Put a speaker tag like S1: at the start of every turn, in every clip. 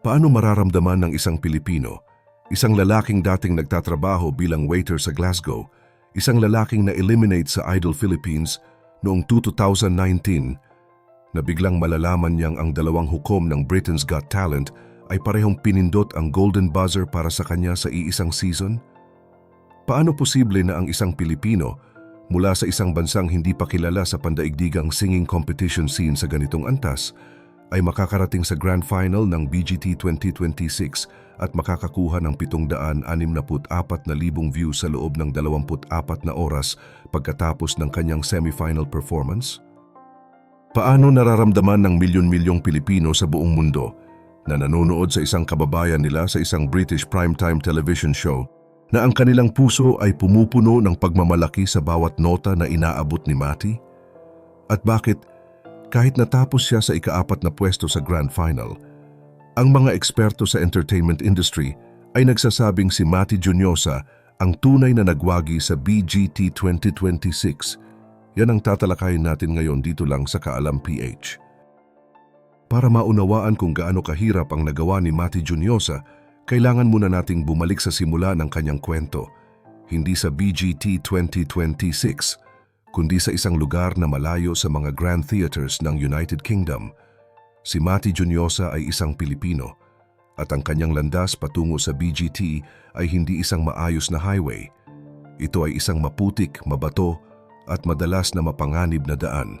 S1: Paano mararamdaman ng isang Pilipino, isang lalaking dating nagtatrabaho bilang waiter sa Glasgow, isang lalaking na-eliminate sa Idol Philippines noong 2019, na biglang malalaman niyang ang dalawang hukom ng Britain's Got Talent ay parehong pinindot ang Golden Buzzer para sa kanya sa iisang season? Paano posible na ang isang Pilipino mula sa isang bansang hindi pa kilala sa pandaigdigang singing competition scene sa ganitong antas ay makakarating sa Grand Final ng BGT 2026 at makakakuha ng 764,000 views sa loob ng 24 na oras pagkatapos ng kanyang semifinal performance? Paano nararamdaman ng milyon-milyong Pilipino sa buong mundo na nanonood sa isang kababayan nila sa isang British primetime television show na ang kanilang puso ay pumupuno ng pagmamalaki sa bawat nota na inaabot ni Mati? At bakit, kahit natapos siya sa ika-4 na pwesto sa Grand Final, ang mga eksperto sa entertainment industry ay nagsasabing si Mati Juniosa ang tunay na nagwagi sa BGT 2026? Yan ang tatalakayin natin ngayon dito lang sa Kaalam PH. Para maunawaan kung gaano kahirap ang nagawa ni Mati Juniosa, kailangan muna nating bumalik sa simula ng kanyang kwento, hindi sa BGT 2026, kundi sa isang lugar na malayo sa mga grand theaters ng United Kingdom. Si Mati Juniosa ay isang Pilipino at ang kanyang landas patungo sa BGT ay hindi isang maayos na highway. Ito ay isang maputik, mabato at madalas na mapanganib na daan.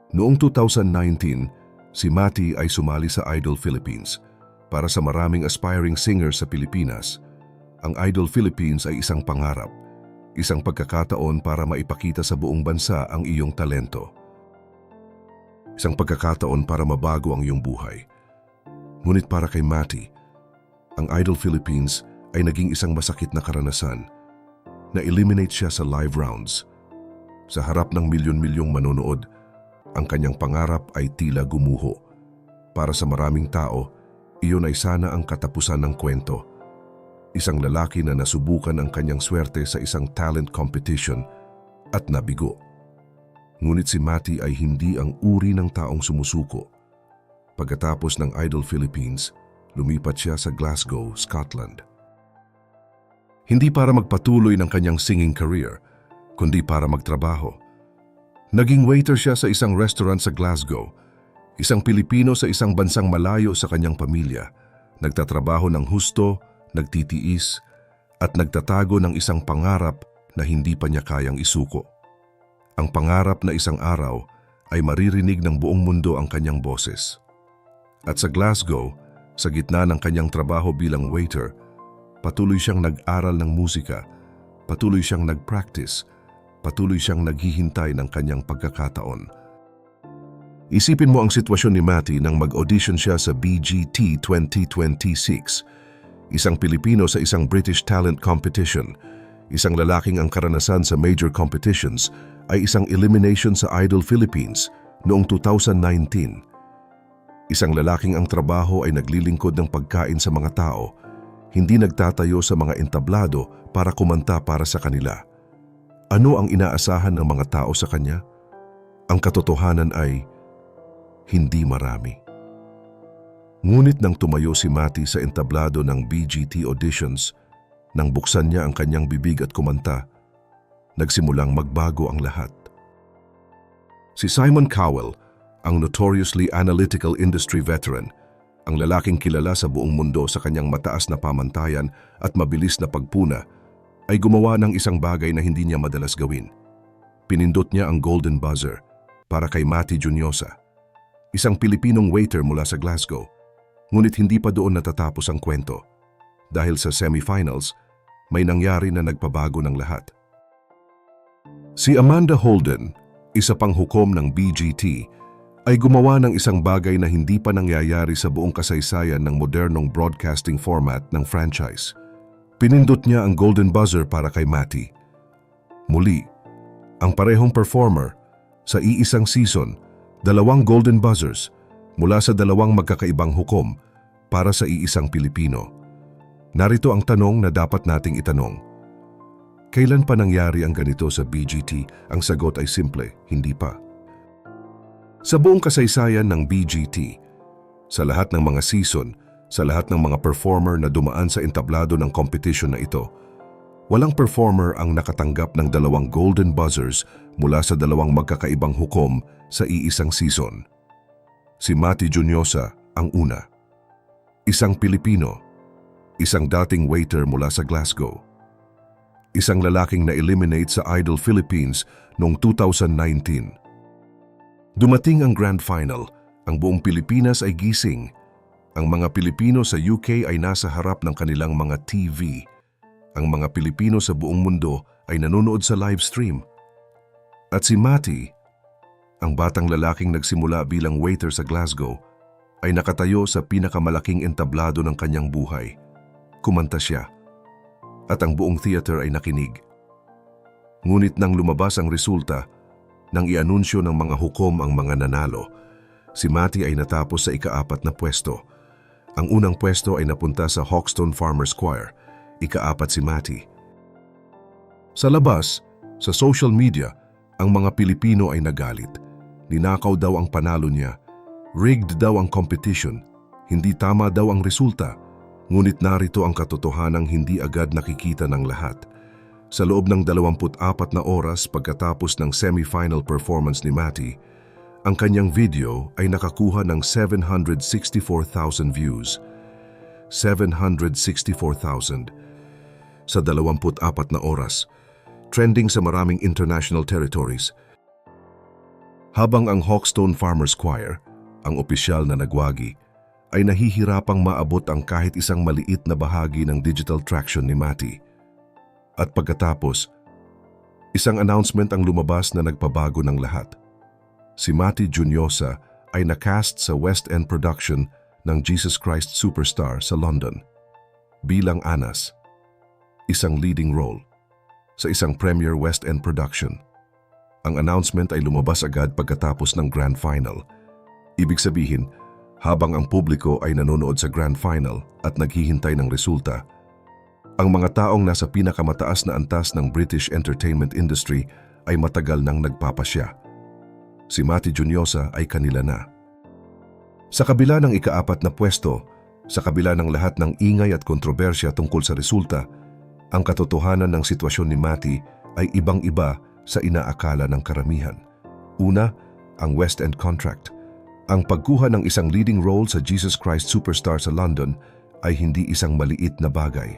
S1: Noong 2019, si Mati ay sumali sa Idol Philippines. Para sa maraming aspiring singers sa Pilipinas, ang Idol Philippines ay isang pangarap, isang pagkakataon para maipakita sa buong bansa ang iyong talento. Isang pagkakataon para mabago ang iyong buhay. Ngunit para kay Mati, ang Idol Philippines ay naging isang masakit na karanasan. Na-eliminate siya sa live rounds. Sa harap ng milyon-milyong manonood, ang kanyang pangarap ay tila gumuho. Para sa maraming tao, iyon ay sana ang katapusan ng kwento. Isang lalaki na nasubukan ang kanyang swerte sa isang talent competition at nabigo. Ngunit si Mati ay hindi ang uri ng taong sumusuko. Pagkatapos ng Idol Philippines, lumipat siya sa Glasgow, Scotland. Hindi para magpatuloy ng kanyang singing career, kundi para magtrabaho. Naging waiter siya sa isang restaurant sa Glasgow, isang Pilipino sa isang bansang malayo sa kanyang pamilya, nagtatrabaho ng husto, nagtitiis, at nagtatago ng isang pangarap na hindi pa niya kayang isuko. Ang pangarap na isang araw ay maririnig ng buong mundo ang kanyang boses. At sa Glasgow, sa gitna ng kanyang trabaho bilang waiter, patuloy siyang nag-aral ng musika, patuloy siyang nag-practice, patuloy siyang naghihintay ng kanyang pagkakataon. Isipin mo ang sitwasyon ni Mati nang mag-audition siya sa BGT 2026. Isang Pilipino sa isang British talent competition, isang lalaking ang karanasan sa major competitions ay isang elimination sa Idol Philippines noong 2019. Isang lalaking ang trabaho ay naglilingkod ng pagkain sa mga tao, hindi nagtatayo sa mga entablado para kumanta para sa kanila. Ano ang inaasahan ng mga tao sa kanya? Ang katotohanan ay hindi marami. Ngunit nang tumayo si Mati sa entablado ng BGT auditions, nang buksan niya ang kanyang bibig at kumanta, nagsimulang magbago ang lahat. Si Simon Cowell, ang notoriously analytical industry veteran, ang lalaking kilala sa buong mundo sa kanyang mataas na pamantayan at mabilis na pagpuna, ay gumawa ng isang bagay na hindi niya madalas gawin. Pinindot niya ang Golden Buzzer para kay Mati Juniosa, isang Pilipinong waiter mula sa Glasgow. Ngunit hindi pa doon natatapos ang kwento. Dahil sa semifinals, may nangyari na nagpabago ng lahat. Si Amanda Holden, isa pang hukom ng BGT, ay gumawa ng isang bagay na hindi pa nangyayari sa buong kasaysayan ng modernong broadcasting format ng franchise. Pinindot niya ang Golden Buzzer para kay Mati. Muli, ang parehong performer, sa iisang season, 2 Golden Buzzers mula sa 2 magkakaibang hukom para sa iisang Pilipino. Narito ang tanong na dapat nating itanong. Kailan pa nangyari ang ganito sa BGT? Ang sagot ay simple, hindi pa. Sa buong kasaysayan ng BGT, sa lahat ng mga season, Sa lahat ng mga performer na dumaan sa entablado ng competition na ito, walang performer ang nakatanggap ng 2 golden buzzers mula sa 2 magkakaibang hukom sa iisang season. Si Mati Juniosa ang una. Isang Pilipino, isang dating waiter mula sa Glasgow. Isang lalaking na-eliminate sa Idol Philippines noong 2019. Dumating ang Grand Final, ang buong Pilipinas ay gising. Ang mga Pilipino sa UK ay nasa harap ng kanilang mga TV. Ang mga Pilipino sa buong mundo ay nanonood sa live stream. At si Mati, ang batang lalaking nagsimula bilang waiter sa Glasgow, ay nakatayo sa pinakamalaking entablado ng kanyang buhay. Kumanta siya, at ang buong theater ay nakinig. Ngunit nang lumabas ang resulta, nang i-anunsyo ng mga hukom ang mga nanalo, si Mati ay natapos sa ika-4 na pwesto. Ang unang pwesto ay napunta sa Hoxton Farmers Choir, ika-4 si Mati. Sa labas, sa social media, ang mga Pilipino ay nagalit. Ninakaw daw ang panalo niya. Rigged daw ang competition, hindi tama daw ang resulta, ngunit narito ang katotohanang hindi agad nakikita ng lahat. Sa loob ng 24 na oras pagkatapos ng semi-final performance ni Mati, ang kanyang video ay nakakuha ng 764,000 views. 764,000. Sa 24 na oras, trending sa maraming international territories. Habang ang Hoxton Farmers Choir, ang opisyal na nagwagi, ay nahihirapang maabot ang kahit isang maliit na bahagi ng digital traction ni Mati. At pagkatapos, isang announcement ang lumabas na nagpabago ng lahat. Si Mati Juniosa ay nakast sa West End production ng Jesus Christ Superstar sa London bilang Anas, isang leading role sa isang premier West End production. Ang announcement ay lumabas agad pagkatapos ng Grand Final. Ibig sabihin, habang ang publiko ay nanonood sa Grand Final at naghihintay ng resulta, ang mga taong nasa pinakamataas na antas ng British entertainment industry ay matagal nang nagpapasya. Si Mati Juniosa ay kanila na. Sa kabila ng ika-4 na pwesto, sa kabila ng lahat ng ingay at kontrobersya tungkol sa resulta, ang katotohanan ng sitwasyon ni Mati ay ibang-iba sa inaakala ng karamihan. Una, ang West End contract. Ang pagkuha ng isang leading role sa Jesus Christ Superstar sa London ay hindi isang maliit na bagay.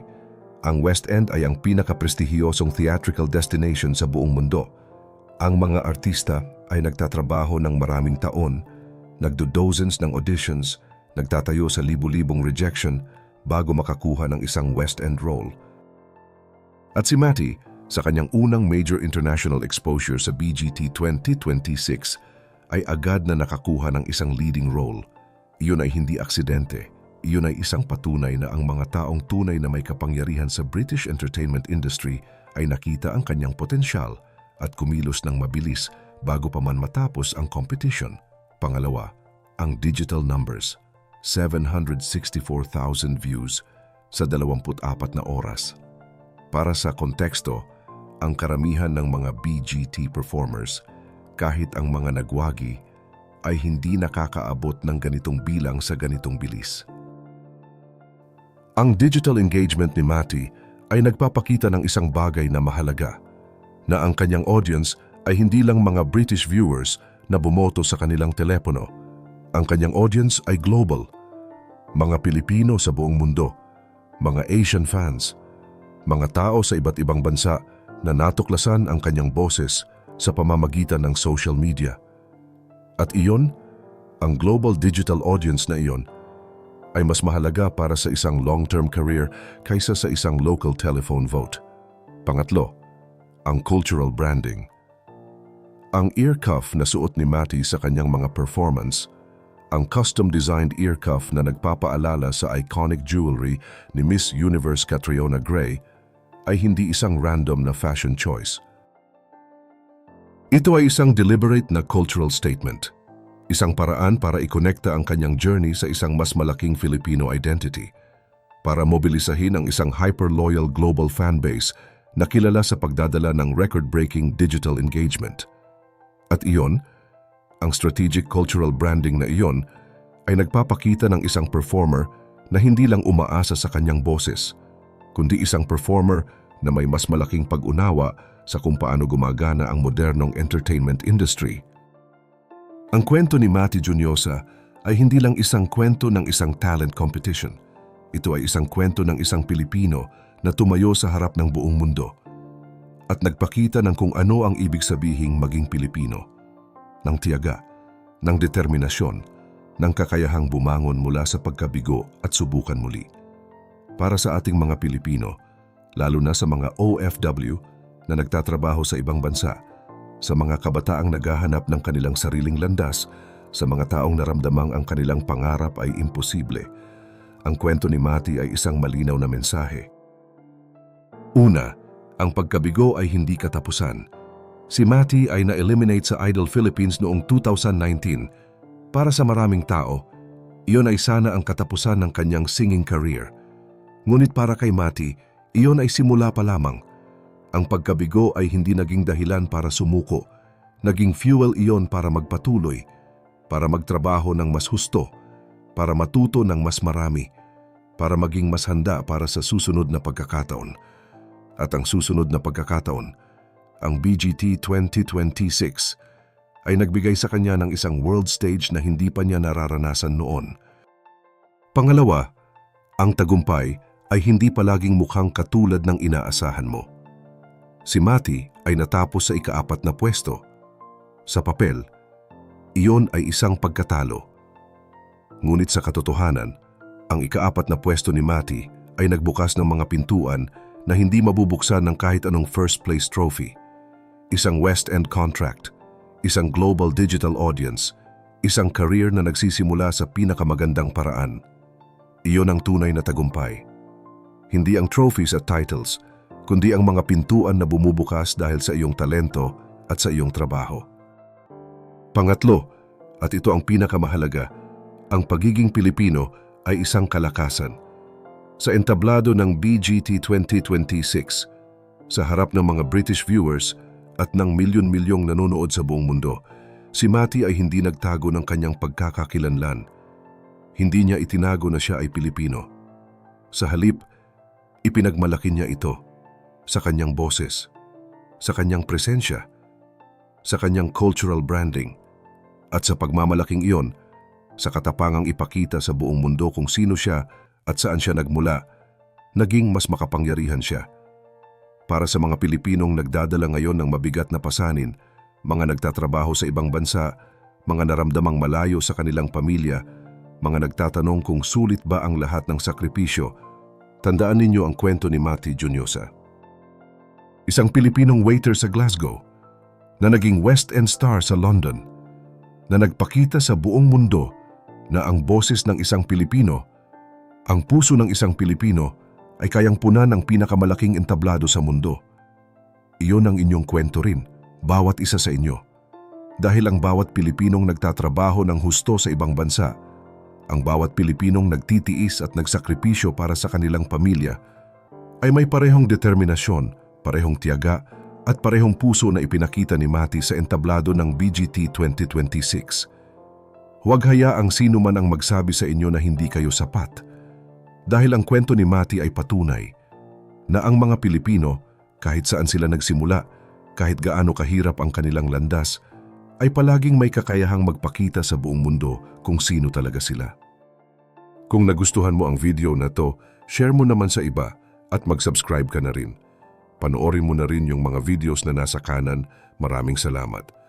S1: Ang West End ay ang pinakaprestihiyosong theatrical destination sa buong mundo. Ang mga artista ay nagtatrabaho ng maraming taon, nagdo-dozens ng auditions, nagtatayo sa libu-libong rejection bago makakuha ng isang West End role. At si Mati, sa kanyang unang major international exposure sa BGT 2026, ay agad na nakakuha ng isang leading role. Iyon ay hindi aksidente. Iyon ay isang patunay na ang mga taong tunay na may kapangyarihan sa British entertainment industry ay nakita ang kanyang potensyal at kumilos ng mabilis bago pa man matapos ang competition. Pangalawa, ang digital numbers. 764,000 views sa 24 na oras. Para sa konteksto, ang karamihan ng mga BGT performers, kahit ang mga nagwagi, ay hindi nakakaabot ng ganitong bilang sa ganitong bilis. Ang digital engagement ni Mati ay nagpapakita ng isang bagay na mahalaga, na ang kanyang audience ay hindi lang mga British viewers na bumoto sa kanilang telepono. Ang kanyang audience ay global, mga Pilipino sa buong mundo, mga Asian fans, mga tao sa iba't ibang bansa na natuklasan ang kanyang boses sa pamamagitan ng social media. At iyon, ang global digital audience na iyon, ay mas mahalaga para sa isang long-term career kaysa sa isang local telephone vote. Pangatlo, ang cultural branding. Ang ear cuff na suot ni Mati sa kanyang mga performance, ang custom-designed ear cuff na nagpapaalala sa iconic jewelry ni Miss Universe Catriona Gray, ay hindi isang random na fashion choice. Ito ay isang deliberate na cultural statement, isang paraan para ikonekta ang kanyang journey sa isang mas malaking Filipino identity, para mobilisahin ang isang hyper-loyal global fanbase na kilala sa pagdadala ng record-breaking digital engagement. At iyon, ang strategic cultural branding na iyon, ay nagpapakita ng isang performer na hindi lang umaasa sa kanyang boses, kundi isang performer na may mas malaking pag-unawa sa kung paano gumagana ang modernong entertainment industry. Ang kwento ni Mati Juniosa ay hindi lang isang kwento ng isang talent competition. Ito ay isang kwento ng isang Pilipino na tumayo sa harap ng buong mundo at nagpakita ng kung ano ang ibig sabihing maging Pilipino. Ng tiyaga, ng determinasyon, ng kakayahang bumangon mula sa pagkabigo at subukan muli. Para sa ating mga Pilipino, lalo na sa mga OFW na nagtatrabaho sa ibang bansa, sa mga kabataang naghahanap ng kanilang sariling landas, sa mga taong naramdamang ang kanilang pangarap ay imposible, ang kwento ni Mati ay isang malinaw na mensahe. Una, ang pagkabigo ay hindi katapusan. Si Mati ay na-eliminate sa Idol Philippines noong 2019. Para sa maraming tao, iyon ay sana ang katapusan ng kanyang singing career. Ngunit para kay Mati, iyon ay simula pa lamang. Ang pagkabigo ay hindi naging dahilan para sumuko. Naging fuel iyon para magpatuloy, para magtrabaho ng mas husto, para matuto ng mas marami, para maging mas handa para sa susunod na pagkakataon. At ang susunod na pagkakataon, ang BGT 2026, ay nagbigay sa kanya ng isang world stage na hindi pa niya nararanasan noon. Pangalawa, ang tagumpay ay hindi palaging mukhang katulad ng inaasahan mo. Si Mati ay natapos sa ika-4 na pwesto. Sa papel, iyon ay isang pagkatalo. Ngunit sa katotohanan, ang ika-4 na pwesto ni Mati ay nagbukas ng mga pintuan na hindi mabubuksan ng kahit anong first place trophy. Isang West End contract, isang global digital audience, isang career na nagsisimula sa pinakamagandang paraan. Iyon ang tunay na tagumpay. Hindi ang trophies at titles, kundi ang mga pintuan na bumubukas dahil sa iyong talento at sa iyong trabaho. Pangatlo, at ito ang pinakamahalaga, ang pagiging Pilipino ay isang kalakasan. Sa entablado ng BGT 2026, sa harap ng mga British viewers at ng milyon-milyong nanonood sa buong mundo, si Mati ay hindi nagtago ng kanyang pagkakakilanlan. Hindi niya itinago na siya ay Pilipino. Sa halip, ipinagmalaki niya ito sa kanyang boses, sa kanyang presensya, sa kanyang cultural branding, at sa pagmamalaking iyon, sa katapangang ipakita sa buong mundo kung sino siya at saan siya nagmula, naging mas makapangyarihan siya. Para sa mga Pilipinong nagdadala ngayon ng mabigat na pasanin, mga nagtatrabaho sa ibang bansa, mga naramdamang malayo sa kanilang pamilya, mga nagtatanong kung sulit ba ang lahat ng sakripisyo, tandaan ninyo ang kwento ni Mati Juniosa. Isang Pilipinong waiter sa Glasgow, na naging West End star sa London, na nagpakita sa buong mundo na ang boses ng isang Pilipino, ang puso ng isang Pilipino, ay kayang punan ng pinakamalaking entablado sa mundo. Iyon ang inyong kwento rin, bawat isa sa inyo. Dahil ang bawat Pilipinong nagtatrabaho ng husto sa ibang bansa, ang bawat Pilipinong nagtitiis at nagsakripisyo para sa kanilang pamilya, ay may parehong determinasyon, parehong tiyaga, at parehong puso na ipinakita ni Mati sa entablado ng BGT 2026. Huwag hayaang sino man ang magsabi sa inyo na hindi kayo sapat. Dahil ang kwento ni Mati ay patunay na ang mga Pilipino, kahit saan sila nagsimula, kahit gaano kahirap ang kanilang landas, ay palaging may kakayahang magpakita sa buong mundo kung sino talaga sila. Kung nagustuhan mo ang video na to, share mo naman sa iba at mag-subscribe ka na rin. Panoorin mo na rin yung mga videos na nasa kanan. Maraming salamat.